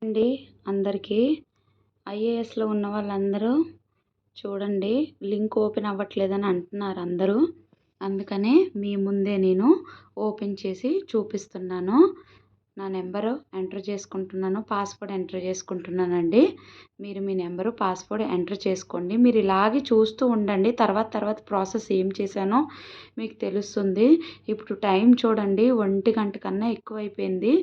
అండి అందరికీ. ఐఏఎస్‌లో ఉన్న వాళ్ళందరూ చూడండి, లింక్ ఓపెన్ అవ్వట్లేదని అంటున్నారు అందరూ. అందుకనే మీ ముందే నేను ఓపెన్ చేసి చూపిస్తున్నాను. నా నెంబరు ఎంటర్ చేసుకుంటున్నాను. పాస్వర్డ్ ఎంటర్ చేసుకుంటున్నానండి. మీరు మీ నెంబరు, పాస్వర్డ్ ఎంటర్ చేసుకోండి. మీరు ఇలాగే చూస్తూ ఉండండి. తర్వాత ప్రాసెస్ ఏం చేశానో మీకు తెలుస్తుంది. ఇప్పుడు టైం చూడండి, 1 గంట కన్నా ఎక్కువైపోయింది.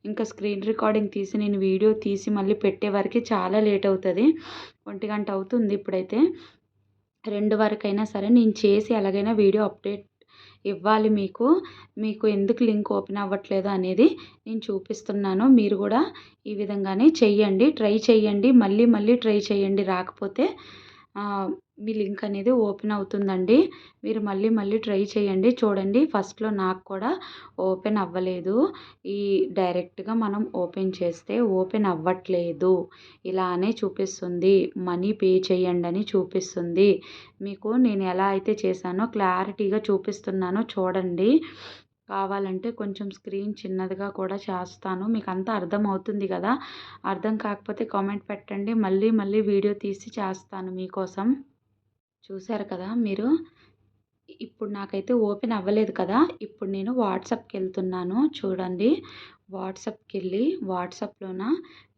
ఇంకా స్క్రీన్ రికార్డింగ్ తీసి నేను వీడియో తీసి మళ్ళీ పెట్టే వరకు చాలా లేట్ అవుతుంది. 1 గంట అవుతుంది ఇప్పుడైతే. 2 వరకైనా సరే నేను చేసి ఎలాగైనా వీడియో అప్డేట్ ఇవ్వాలి మీకు. మీకు ఎందుకు లింక్ ఓపెన్ అవ్వట్లేదు అనేది నేను చూపిస్తున్నాను. మీరు కూడా ఈ విధంగానే చెయ్యండి. ట్రై చేయండి. మళ్ళీ ట్రై చేయండి. రాకపోతే మీ లింక్ అనేది ఓపెన్ అవుతుందండి. మీరు మళ్ళీ ట్రై చేయండి. చూడండి, ఫస్ట్‌లో నాకు కూడా ఓపెన్ అవ్వలేదు. ఈ డైరెక్ట్‌గా మనం ఓపెన్ చేస్తే ఓపెన్ అవ్వట్లేదు. ఇలానే చూపిస్తుంది. మనీ పే చేయండి అని చూపిస్తుంది. మీకు నేను ఎలా అయితే చేశానో క్లారిటీగా చూపిస్తున్నాను చూడండి. కావాలంటే కొంచెం స్క్రీన్ చిన్నదిగా కూడా చేస్తాను. మీకు అంతా అర్థమవుతుంది కదా! అర్థం కాకపోతే కామెంట్ పెట్టండి. మళ్ళీ వీడియో తీసి చేస్తాను మీకోసం. చూసారు కదా మీరు. ఇప్పుడు నాకైతే ఓపెన్ అవ్వలేదు కదా! ఇప్పుడు నేను వాట్సాప్‌కి వెళ్తున్నాను చూడండి. వాట్సాప్‌కెళ్ళి వాట్సాప్‌లోన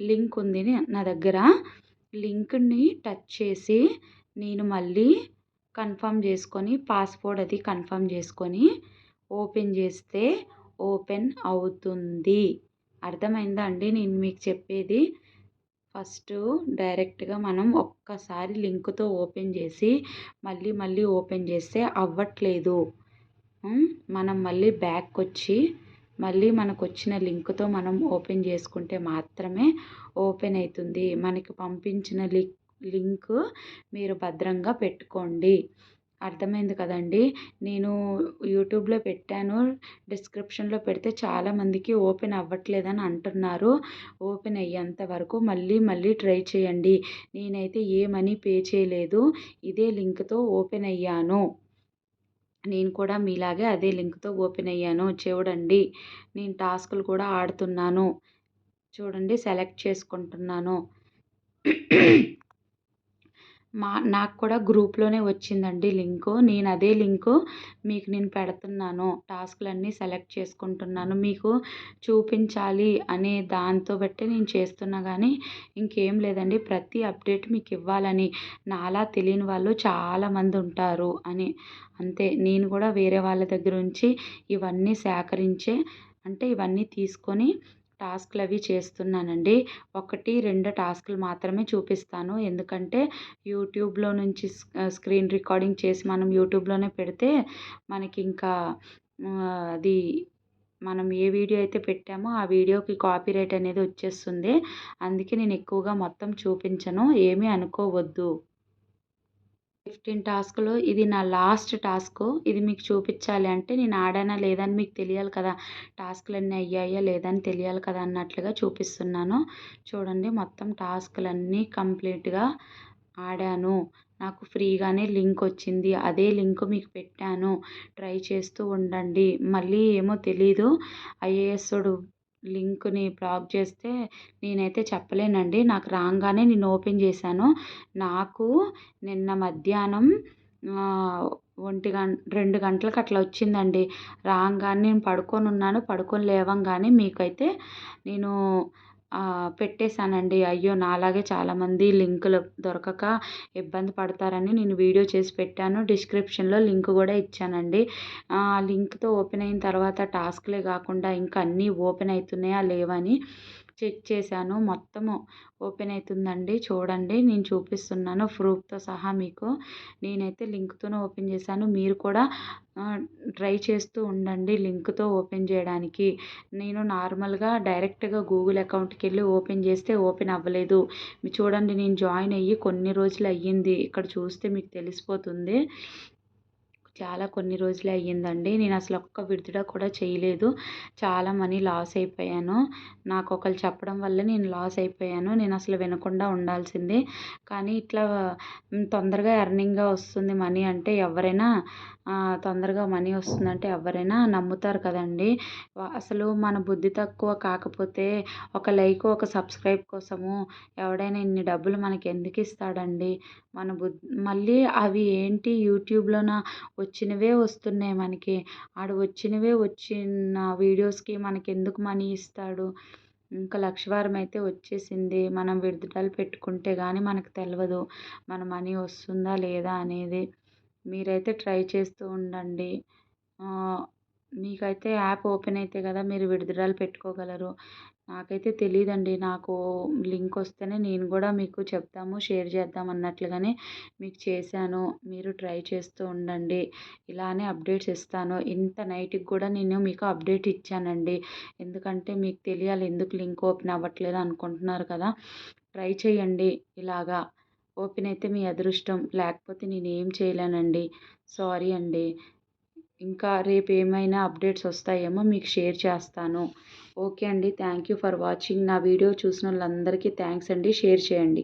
లింక్ ఉంది నా దగ్గర. లింక్‌ని టచ్ చేసి నేను మళ్ళీ కన్ఫర్మ్ చేసుకొని పాస్వర్డ్ అది కన్ఫర్మ్ చేసుకొని ఓపెన్ చేస్తే ఓపెన్ అవుతుంది. అర్థమైందా అండి నేను మీకు చెప్పేది? ఫస్టు డైరెక్ట్‌గా మనం ఒక్కసారి లింక్‌తో ఓపెన్ చేసి మళ్ళీ ఓపెన్ చేస్తే అవ్వట్లేదు. మనం మళ్ళీ బ్యాక్‌కొచ్చి మళ్ళీ మనకొచ్చిన లింక్‌తో మనం ఓపెన్ చేసుకుంటే మాత్రమే ఓపెన్ అవుతుంది. మనకి పంపించిన లింక్ మీరు భద్రంగా పెట్టుకోండి. అర్థమైంది కదండీ! నేను యూట్యూబ్‌లో పెట్టాను. డిస్క్రిప్షన్‌లో పెడితే చాలామందికి ఓపెన్ అవ్వట్లేదని అంటున్నారు. ఓపెన్ అయ్యేంత వరకు మళ్ళీ ట్రై చేయండి. నేనైతే ఏ మనీ పే చేయలేదు. ఇదే లింక్‌తో ఓపెన్ అయ్యాను. నేను కూడా మీలాగే అదే లింక్‌తో ఓపెన్ అయ్యాను. చూడండి, నేను టాస్కులు కూడా ఆడుతున్నాను. చూడండి, సెలెక్ట్ చేసుకుంటున్నాను. నాకు కూడా గ్రూప్‌లోనే వచ్చిందండి లింకు. నేను అదే లింకు మీకు నేను పెడుతున్నాను. టాస్కులన్నీ సెలెక్ట్ చేసుకుంటున్నాను. మీకు చూపించాలి అనే దాంతో బట్టే నేను చేస్తున్నా గానీ ఇంకేం లేదండి. ప్రతి అప్డేట్ మీకు ఇవ్వాలని. నాలా తెలియని వాళ్ళు చాలామంది ఉంటారు అని. అంతే. నేను కూడా వేరే వాళ్ళ దగ్గర నుంచి ఇవన్నీ సేకరించే ఇవన్నీ తీసుకొని టాస్కులు అవి చేస్తున్నానండి. 1, 2 టాస్కులు మాత్రమే చూపిస్తాను. ఎందుకంటే యూట్యూబ్‌లో నుంచి స్క్రీన్ రికార్డింగ్ చేసి మనం యూట్యూబ్‌లోనే పెడితే మనకి ఇంకా అది మనం ఏ వీడియో అయితే పెట్టామో ఆ వీడియోకి కాపీరైట్ అనేది వచ్చేస్తుంది. అందుకే నేను ఎక్కువగా మొత్తం చూపించను. ఏమీ అనుకోవద్దు. 15 టాస్క్‌లో ఇది నా లాస్ట్ టాస్కు. ఇది మీకు చూపించాలి అంటే నేను ఆడానా లేదా అని మీకు తెలియాలి కదా! టాస్కులన్నీ అయ్యాయా లేదా అని తెలియాలి కదా అన్నట్లుగా చూపిస్తున్నాను. చూడండి, మొత్తం టాస్కులన్నీ కంప్లీట్‌గా ఆడాను. నాకు ఫ్రీగానే లింక్ వచ్చింది. అదే లింక్ మీకు పెట్టాను. ట్రై చేస్తూ ఉండండి. మళ్ళీ ఏమో తెలీదు. ఐఏఎస్‌ోడు లింక్‌ని బ్లాక్ చేస్తే నేనైతే చెప్పలేనండి. నాకు రాంగానే నేను ఓపెన్ చేశాను. నాకు నిన్న మధ్యాహ్నం 2 గంటలకు అట్లా వచ్చిందండి. రాంగానే నేను పడుకొనున్నాను. పడుకొని లేవంగానే మీకైతే నేను పెట్టేశానండి. అయ్యో! నాలాగే చాలామంది లింకులు దొరకక ఇబ్బంది పడతారని నేను వీడియో చేసి పెట్టాను. డిస్క్రిప్షన్‌లో లింక్ కూడా ఇచ్చానండి. లింక్‌తో ఓపెన్ అయిన తర్వాత టాస్క్‌లే కాకుండా ఇంకా అన్నీ ఓపెన్ అవుతున్నాయా లేవా అని చెక్ చేశాను. మొత్తము ఓపెన్ అవుతుందండి. చూడండి, నేను చూపిస్తున్నాను ప్రూఫ్‌తో సహా మీకు. నేనైతే లింక్‌తోనే ఓపెన్ చేశాను. మీరు కూడా ట్రై చేస్తూ ఉండండి లింక్‌తో ఓపెన్ చేయడానికి. నేను నార్మల్‌గా డైరెక్ట్‌గా గూగుల్ అకౌంట్‌కెళ్ళి ఓపెన్ చేస్తే ఓపెన్ అవ్వలేదు. చూడండి, నేను జాయిన్ అయ్యి కొన్ని రోజులు అయ్యింది. ఇక్కడ చూస్తే మీకు తెలిసిపోతుంది. చాలా కొన్ని రోజులే అయ్యిందండి. నేను అసలు ఒక్క విత్‌డ్రా కూడా చేయలేదు. చాలా మనీ లాస్ అయిపోయాను. నాకు ఒకళ్ళు చెప్పడం వల్ల నేను లాస్ అయిపోయాను. నేను అసలు వినకుండా ఉండాల్సిందే. కానీ ఇట్లా తొందరగా ఎర్నింగ్‌గా వస్తుంది మనీ అంటే ఎవరైనా తొందరగా మనీ వస్తుందంటే ఎవరైనా నమ్ముతారు కదండీ! అసలు మన బుద్ధి తక్కువ కాకపోతే ఒక లైక్, ఒక సబ్స్క్రైబ్ కోసము ఎవడైనా ఇన్ని డబ్బులు మనకి ఎందుకు ఇస్తాడండి? మన మళ్ళీ అవి ఏంటి యూట్యూబ్‌లోన వచ్చినవే వస్తున్నాయి మనకి. ఆడు వచ్చిన వీడియోస్‌కి మనకెందుకు మనీ ఇస్తాడు? ఇంకా లక్షవారం అయితే వచ్చేసింది. మనం విత్‌డ్రాలు పెట్టుకుంటే గానీ మనకు తెలవదు. మన మనీ వస్తుందా లేదా అనేది. మీరైతే ట్రై చేస్తూ ఉండండి. మీకైతే యాప్ ఓపెన్ అయితే కదా మీరు విత్‌డ్రాలు పెట్టుకోగలరు. నాకైతే తెలీదండి. నాకు లింక్ వస్తేనే నేను కూడా మీకు చెప్దాము, షేర్ చేద్దాం అన్నట్లుగానే మీకు చేశాను. మీరు ట్రై చేస్తూ ఉండండి. ఇలానే అప్డేట్స్ ఇస్తాను. ఇంత నైట్‌కి కూడా నేను మీకు అప్డేట్ ఇచ్చానండి. ఎందుకంటే మీకు తెలియాలి ఎందుకు లింక్ ఓపెన్ అవ్వట్లేదు అనుకుంటున్నారు కదా! ట్రై చేయండి ఇలాగా. ఓపెన్ అయితే మీ అదృష్టం. లేకపోతే నేనేం చేయలేనండి. సారీ అండి. ఇంకా రేపు ఏమైనా అప్డేట్స్ వస్తాయేమో మీకు షేర్ చేస్తాను. ఓకే అండి. Thank you for watching. నా వీడియో చూసినోళ్ళందరికీ థ్యాంక్స్ అండి. షేర్ చేయండి.